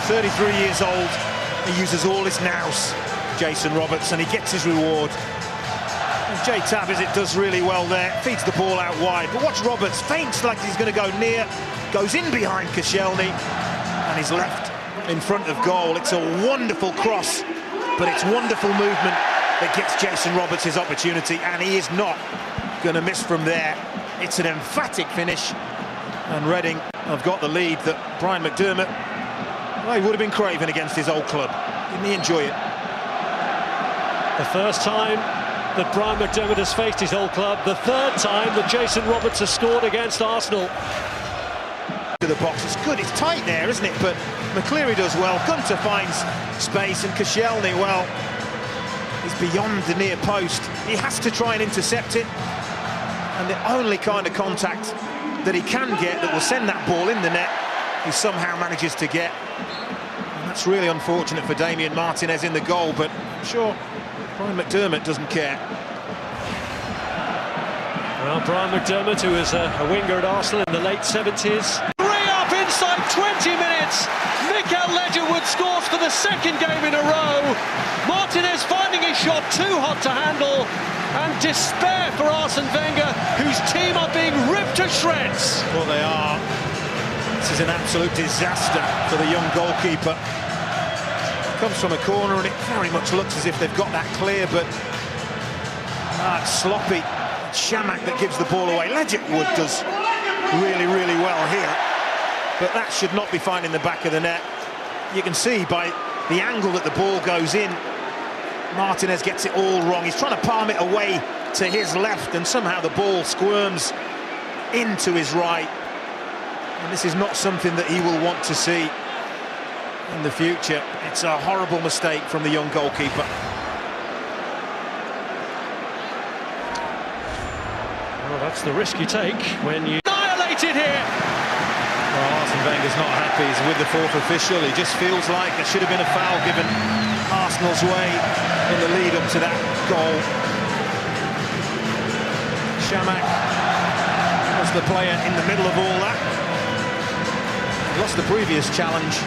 33 years old. He uses all his nous, Jason Roberts, and he gets his reward. And Jay Tabbies, it does really well there, feeds the ball out wide. But watch Roberts, feints like he's going to go near, goes in behind Koscielny, and he's left in front of goal. It's a wonderful cross, but it's wonderful movement that gets Jason Roberts his opportunity, and he is not going to miss from there. It's an emphatic finish, and Reading have got the lead that Brian McDermott, well, he would have been craving against his old club. Didn't he enjoy it? The first time that Brian McDermott has faced his old club, the third time that Jason Roberts has scored against Arsenal. To the box, it's good, it's tight there, isn't it? But McCleary does well, Gunter finds space, and Koscielny, well, he's beyond the near post. He has to try and intercept it, and the only kind of contact that he can get that will send that ball in the net, he somehow manages to get. And that's really unfortunate for Damien Martinez in the goal, but I'm sure Brian McDermott doesn't care. Well, Brian McDermott, who was a winger at Arsenal in the late 70s. Up inside 20 minutes, Mikel Ledgerwood scores for the second game in a row. Martinez finding his shot too hot to handle, and despair for Arsene Wenger, whose team are being ripped to shreds. Well, they are. This is an absolute disaster for the young goalkeeper. Comes from a corner, and it very much looks as if they've got that clear, but it's sloppy. It's Shamak that gives the ball away. Ledgerwood does really, really well here, but that should not be finding the back of the net. You can see by the angle that the ball goes in, Martinez gets it all wrong. He's trying to palm it away to his left, and somehow the ball squirms into his right. And this is not something that he will want to see in the future. It's a horrible mistake from the young goalkeeper. Well, that's the risk you take when you annihilated here. Well, Arsene Wenger's not happy. He's with the fourth official. He just feels like there should have been a foul given Arsenal's way in the lead up to that goal. Shamak was the player in the middle of all that. He lost the previous challenge,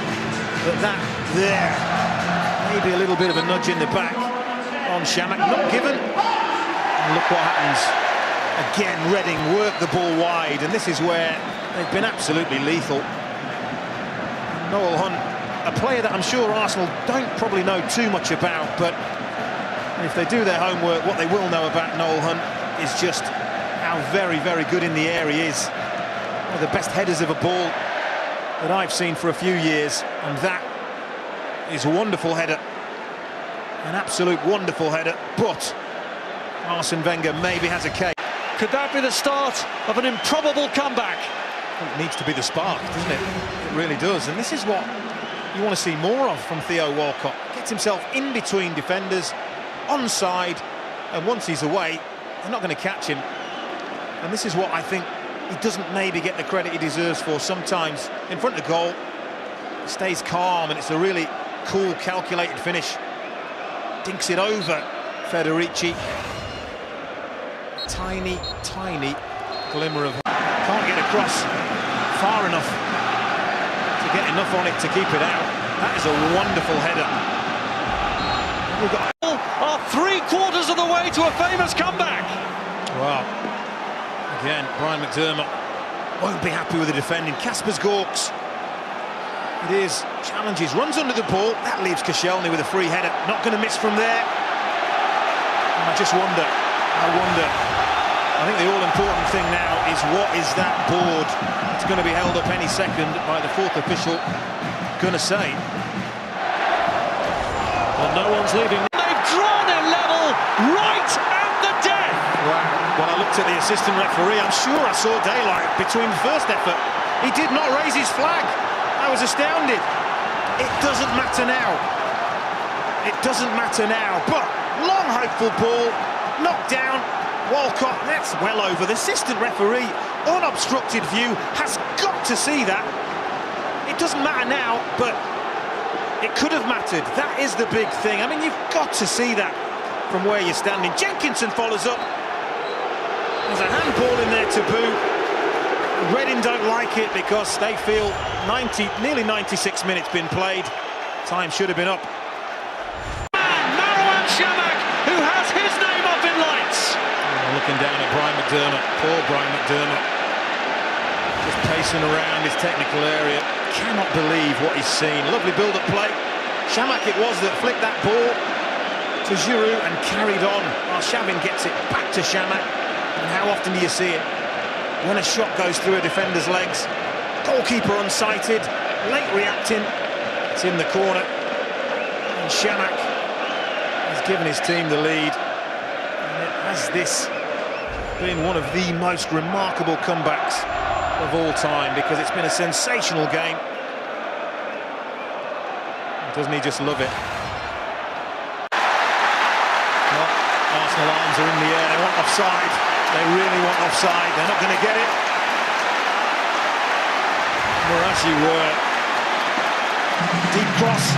but that there, maybe a little bit of a nudge in the back on Shamak, not given. And look what happens. Again, Reading work the ball wide, and this is where they've been absolutely lethal. Noel Hunt, a player that I'm sure Arsenal don't probably know too much about, but if they do their homework, what they will know about Noel Hunt is just how very, very good in the air he is. One of the best headers of a ball that I've seen for a few years, and that is a wonderful header. An absolute wonderful header, but Arsene Wenger maybe has a case. Could that be the start of an improbable comeback? It needs to be the spark, doesn't it? It really does, and this is what you want to see more of from Theo Walcott. Gets himself in between defenders, onside, and once he's away, they're not going to catch him. And this is what I think he doesn't maybe get the credit he deserves for sometimes. In front of goal, he stays calm, and it's a really cool, calculated finish. Dinks it over Federici. Tiny, tiny glimmer of... Can't get across far enough to get enough on it to keep it out. That is a wonderful header. We've got... Are 3/4 of the way to a famous comeback. Well, again, Brian McDermott won't be happy with the defending. Kasper's Gorks. It is. Challenges, runs under the ball. That leaves Koscielny with a free header. Not going to miss from there. And I just wonder, I think the all-important thing now is what is that board? It's going to be held up any second by the fourth official going to say. Well, no one's leaving. They've drawn it level right at the death. Wow. When I looked at the assistant referee, I'm sure I saw daylight between the first effort. He did not raise his flag. I was astounded. It doesn't matter now. It doesn't matter now. But long hopeful ball, knocked down. Walcott, that's well over. The assistant referee, unobstructed view, has got to see that. It doesn't matter now, but it could have mattered. That is the big thing. I mean, you've got to see that from where you're standing. Jenkinson follows up. There's a handball in there to boot. Reading don't like it because they feel nearly 96 minutes been played. Time should have been up. Marouane Chamakh, who has his name up in lights. Looking down at Brian McDermott, poor Brian McDermott. Just pacing around his technical area. Cannot believe what he's seen. Lovely build-up play. Chamakh it was that flicked that ball to Giroud and carried on. Arshavin gets it back to Chamakh. And how often do you see it? When a shot goes through a defender's legs, goalkeeper unsighted, late reacting, it's in the corner. And Chamakh has given his team the lead. And it has this been one of the most remarkable comebacks of all time, because it's been a sensational game. Doesn't he just love it? Well, Arsenal arms are in the air, they want offside. They really want offside, they're not going to get it. Murashi were. Deep cross,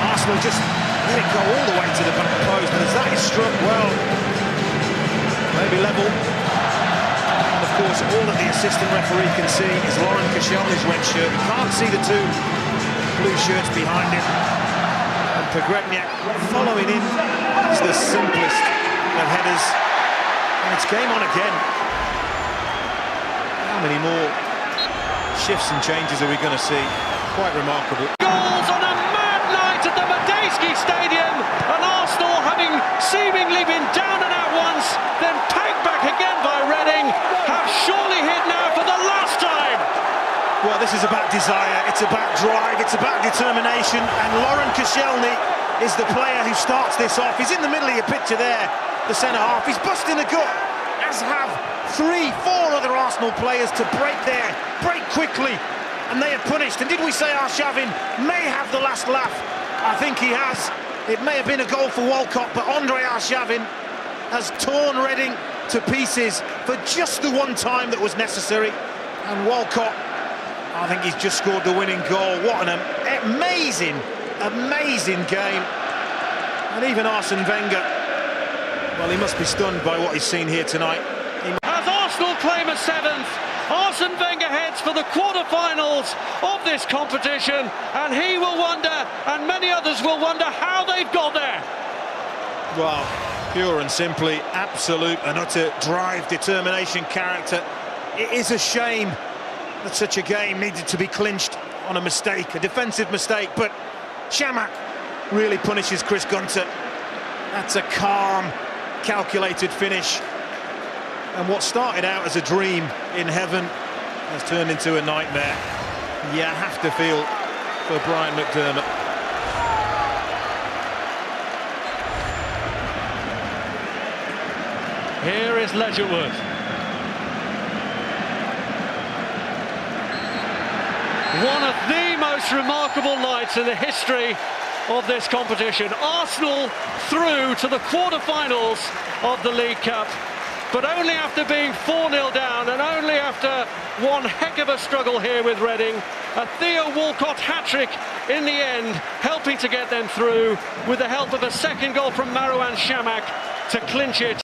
Arsenal just let it go all the way to the back post, and as that is struck, well, maybe level. And of course, all that the assistant referee can see is Lauren Koscielny's red shirt. You can't see the two blue shirts behind him. And Pogrebniak following in is the simplest of headers. And it's game on again. How many more shifts and changes are we going to see? Quite remarkable. Goals on a mad night at the Medeski Stadium, and Arsenal, having seemingly been down and out once, then pegged back again by Reading, have surely hit now for the last time. Well, this is about desire, it's about drive, it's about determination, and Lauren Koscielny is the player who starts this off. He's in the middle of your picture there, the centre-half. He's busting a gut, as have 3-4 other Arsenal players to break quickly, and they are punished. And did we say Arshavin may have the last laugh? I think he has. It may have been a goal for Walcott, but Andre Arshavin has torn Reading to pieces for just the one time that was necessary. And Walcott, I think he's just scored the winning goal. What an amazing game. And even Arsene Wenger, well, he must be stunned by what he's seen here tonight. As Arsenal claim a seventh, Arsene Wenger heads for the quarter-finals of this competition, and he will wonder, and many others will wonder, how they've got there. Well, pure and simply, absolute and utter drive, determination, character. It is a shame that such a game needed to be clinched on a mistake, a defensive mistake, but Chamakh really punishes Chris Gunter. That's a calm, calculated finish. And what started out as a dream in heaven has turned into a nightmare. You have to feel for Brian McDermott. Here is Ledgerwood. One of the most remarkable nights in the history of this competition. Arsenal through to the quarter-finals of the League Cup, but only after being 4-0 down, and only after one heck of a struggle here with Reading. A Theo Walcott hat-trick in the end, helping to get them through, with the help of a second goal from Marouane Chamakh to clinch it